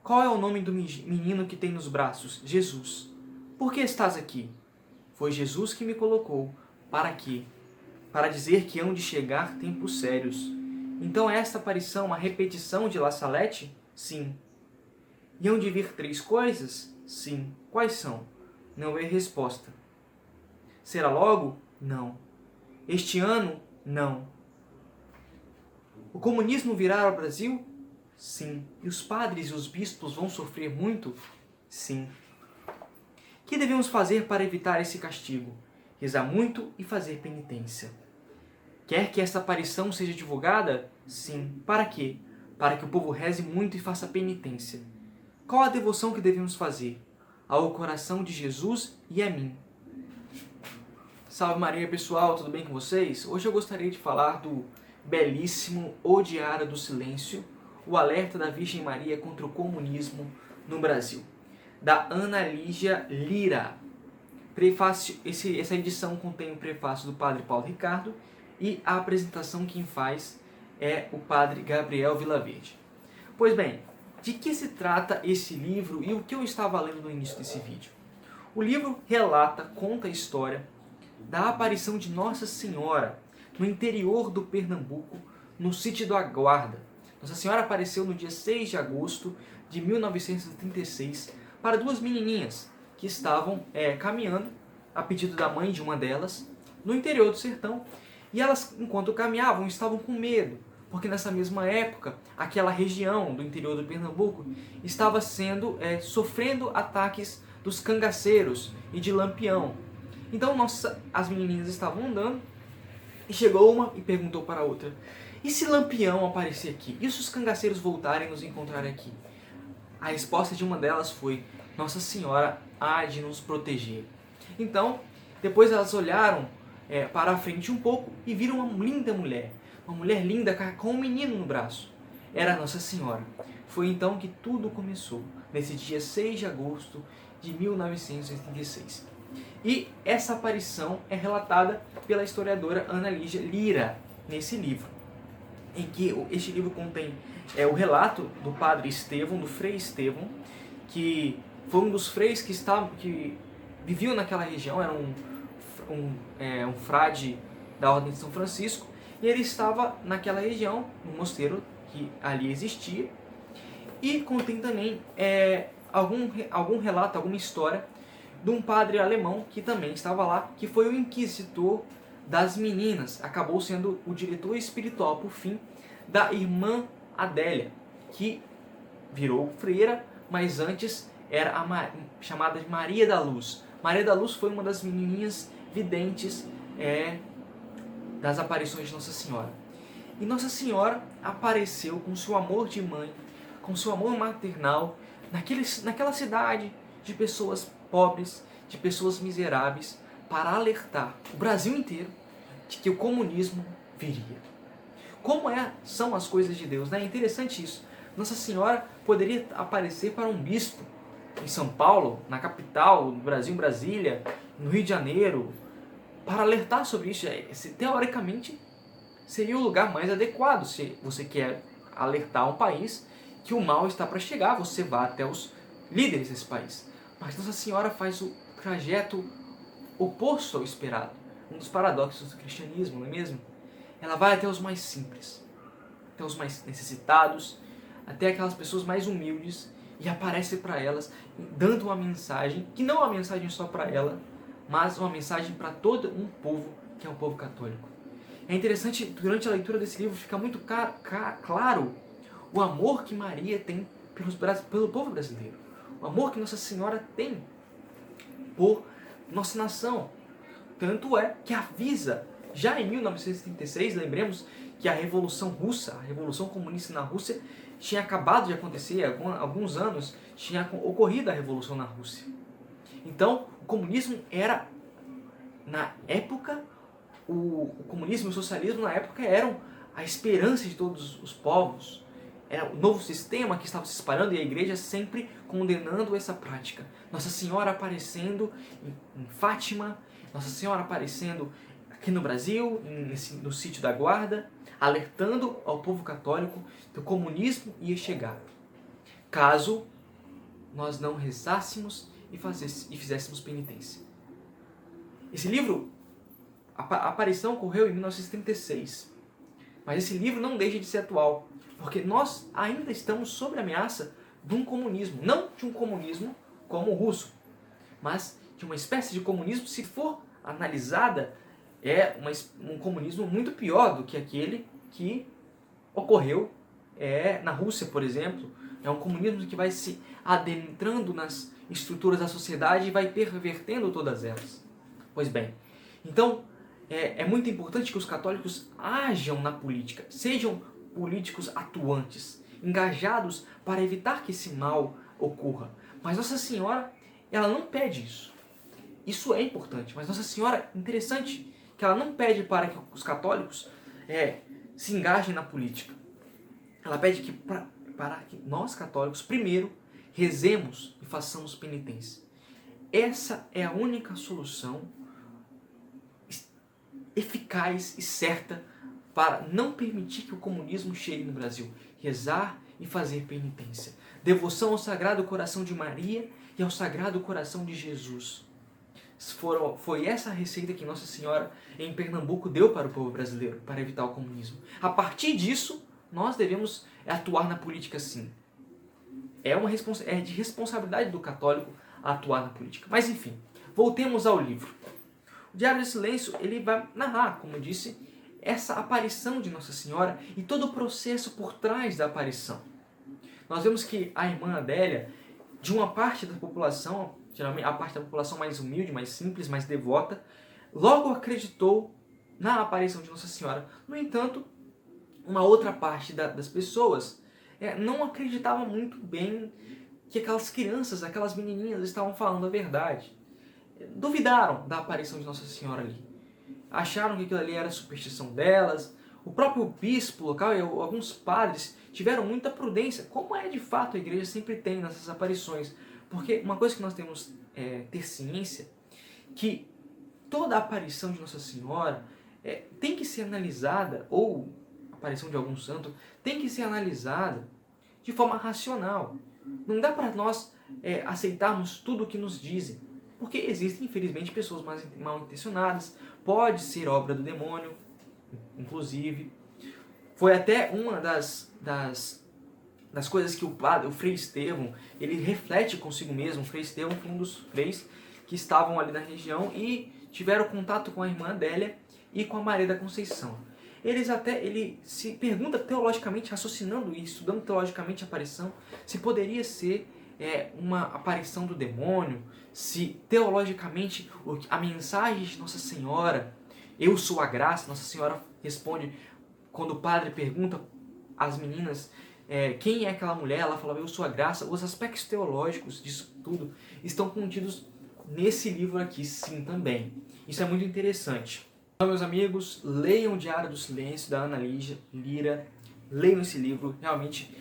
Qual é o nome do menino que tem nos braços? Jesus. Por que estás aqui? Foi Jesus que me colocou. Para quê? Para dizer que hão de chegar tempos sérios. Então é esta aparição uma repetição de La Salette? Sim. E hão de vir 3 coisas? Sim. Quais são? Não é resposta. Será logo? Não. Este ano? Não. O comunismo virá ao Brasil? Sim. E os padres e os bispos vão sofrer muito? Sim. O que devemos fazer para evitar esse castigo? Rezar muito e fazer penitência. Quer que esta aparição seja divulgada? Sim. Para quê? Para que o povo reze muito e faça penitência. Qual a devoção que devemos fazer? Ao coração de Jesus e a mim. Salve Maria, pessoal, tudo bem com vocês? Hoje eu gostaria de falar do belíssimo O Diário do Silêncio, o alerta da Virgem Maria contra o comunismo no Brasil, da Ana Lígia Lira. Prefácio, essa edição contém o prefácio do Padre Paulo Ricardo e a apresentação quem faz é o Padre Gabriel Vilaverde. Pois bem, de que se trata esse livro e o que eu estava lendo no início desse vídeo? O livro conta a história da aparição de Nossa Senhora no interior do Pernambuco, no sítio da Guarda. Nossa Senhora apareceu no dia 6 de agosto de 1936 para 2 menininhas que estavam caminhando, a pedido da mãe de uma delas, no interior do sertão. E elas, enquanto caminhavam, estavam com medo, porque nessa mesma época, aquela região do interior do Pernambuco estava sofrendo ataques dos cangaceiros e de Lampião. Então as menininhas estavam andando e chegou uma e perguntou para a outra: e se Lampião aparecer aqui? E se os cangaceiros voltarem e nos encontrarem aqui? A resposta de uma delas foi: Nossa Senhora há de nos proteger. Então, depois elas olharam para a frente um pouco e viram uma linda mulher. Uma mulher linda com um menino no braço. Era Nossa Senhora. Foi então que tudo começou, nesse dia 6 de agosto de 1986. E essa aparição é relatada pela historiadora Ana Lígia Lira, nesse livro. Em que este livro contém o relato do padre Estevão, do frei Estevão, que foi um dos freis que viviam naquela região, era um frade da Ordem de São Francisco, e ele estava naquela região, no mosteiro que ali existia, e contém também algum relato, alguma história de um padre alemão que também estava lá, que foi o inquisitor das meninas, acabou sendo o diretor espiritual, por fim, da irmã Adélia, que virou freira, mas antes era chamada de Maria da Luz. Maria da Luz foi uma das menininhas videntes das aparições de Nossa Senhora. E Nossa Senhora apareceu com seu amor de mãe, com seu amor maternal, naquela cidade de pessoas pobres, de pessoas miseráveis, para alertar o Brasil inteiro de que o comunismo viria. Como são as coisas de Deus, né? É interessante isso. Nossa Senhora poderia aparecer para um bispo em São Paulo, na capital do Brasil, em Brasília, no Rio de Janeiro, para alertar sobre isso. Teoricamente, seria o lugar mais adequado. Se você quer alertar um país que o mal está para chegar, você vai até os líderes desse país. Mas Nossa Senhora faz o trajeto oposto ao esperado. Um dos paradoxos do cristianismo, não é mesmo? Ela vai até os mais simples, até os mais necessitados, até aquelas pessoas mais humildes, e aparece para elas, dando uma mensagem, que não é uma mensagem só para ela, mas uma mensagem para todo um povo, que é o povo católico. É interessante, durante a leitura desse livro, fica muito claro o amor que Maria tem pelo povo brasileiro. O amor que Nossa Senhora tem por nossa nação. Tanto é que avisa, já em 1936, lembremos que a Revolução Russa, a Revolução Comunista na Rússia, tinha acabado de acontecer, há alguns anos tinha ocorrido a Revolução na Rússia. Então, o comunismo era, na época, o comunismo e o socialismo na época eram a esperança de todos os povos. Era o novo sistema que estava se espalhando e a igreja sempre condenando essa prática. Nossa Senhora aparecendo em Fátima, Nossa Senhora aparecendo aqui no Brasil, no sítio da Guarda, alertando ao povo católico que o comunismo ia chegar. caso nós não rezássemos e fizéssemos penitência. Esse livro, a aparição ocorreu em 1936, mas esse livro não deixa de ser atual, porque nós ainda estamos sob a ameaça de um comunismo, não de um comunismo como o russo, mas de uma espécie de comunismo, se for analisada, um comunismo muito pior do que aquele que ocorreu na Rússia, por exemplo. É um comunismo que vai se adentrando nas estruturas da sociedade e vai pervertendo todas elas. Pois bem, então é muito importante que os católicos ajam na política, sejam políticos atuantes, engajados para evitar que esse mal ocorra. Mas Nossa Senhora, ela não pede isso. Isso é importante, mas Nossa Senhora, interessante que ela não pede para que os católicos se engajem na política. Ela pede que para que nós católicos, primeiro, rezemos e façamos penitência. Essa é a única solução eficaz e certa para não permitir que o comunismo chegue no Brasil. Rezar e fazer penitência. Devoção ao Sagrado Coração de Maria e ao Sagrado Coração de Jesus. Foi essa a receita que Nossa Senhora em Pernambuco deu para o povo brasileiro, para evitar o comunismo. A partir disso, nós devemos atuar na política sim. É de responsabilidade do católico atuar na política. Mas enfim, voltemos ao livro. O Diário do Silêncio, ele vai narrar, como eu disse, essa aparição de Nossa Senhora e todo o processo por trás da aparição. Nós vemos que a irmã Adélia, de uma parte da população, geralmente a parte da população mais humilde, mais simples, mais devota, logo acreditou na aparição de Nossa Senhora. No entanto, uma outra parte das pessoas não acreditava muito bem que aquelas crianças, aquelas menininhas estavam falando a verdade. Duvidaram da aparição de Nossa Senhora ali. Acharam que aquilo ali era superstição delas. O próprio bispo local e alguns padres tiveram muita prudência, como de fato a igreja sempre tem nessas aparições. Porque uma coisa que nós temos ter ciência, que toda a aparição de Nossa Senhora tem que ser analisada, ou a aparição de algum santo, tem que ser analisada de forma racional. Não dá para nós aceitarmos tudo o que nos dizem, porque existem, infelizmente, pessoas mal intencionadas, pode ser obra do demônio, inclusive. Foi até uma das coisas que o Frei Estevão, ele reflete consigo mesmo. O Frei Estevão foi um dos freis que estavam ali na região e tiveram contato com a irmã Adélia e com a Maria da Conceição. Ele se pergunta teologicamente, raciocinando e estudando teologicamente a aparição, se poderia ser uma aparição do demônio, se teologicamente a mensagem de Nossa Senhora, eu sou a graça, Nossa Senhora responde, quando o padre pergunta às meninas quem é aquela mulher, ela fala, eu sou a graça. Os aspectos teológicos disso tudo estão contidos nesse livro aqui, sim, também. Isso é muito interessante. Então, meus amigos, leiam o Diário do Silêncio, da Ana Lira, leiam esse livro, realmente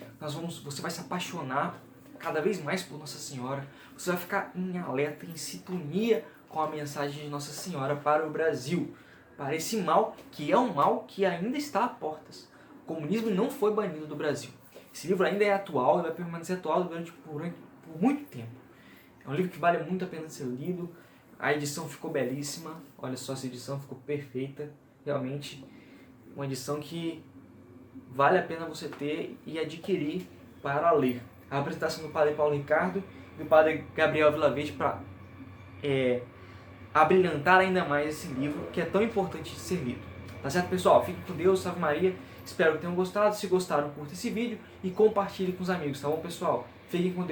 você vai se apaixonar cada vez mais por Nossa Senhora, você vai ficar em alerta, em sintonia com a mensagem de Nossa Senhora para o Brasil, para esse mal, que é um mal que ainda está a portas. O comunismo não foi banido do Brasil. Esse livro ainda é atual e vai permanecer atual por muito tempo. É um livro que vale muito a pena ser lido. A edição ficou belíssima. Olha só, essa edição ficou perfeita. Realmente, uma edição que vale a pena você ter e adquirir para ler. A apresentação do Padre Paulo Ricardo e do Padre Gabriel Vilaverde para abrilhantar ainda mais esse livro que é tão importante de ser lido. Tá certo, pessoal? Fiquem com Deus, Salve Maria. Espero que tenham gostado. Se gostaram, curta esse vídeo e compartilhe com os amigos, tá bom, pessoal? Fiquem com Deus.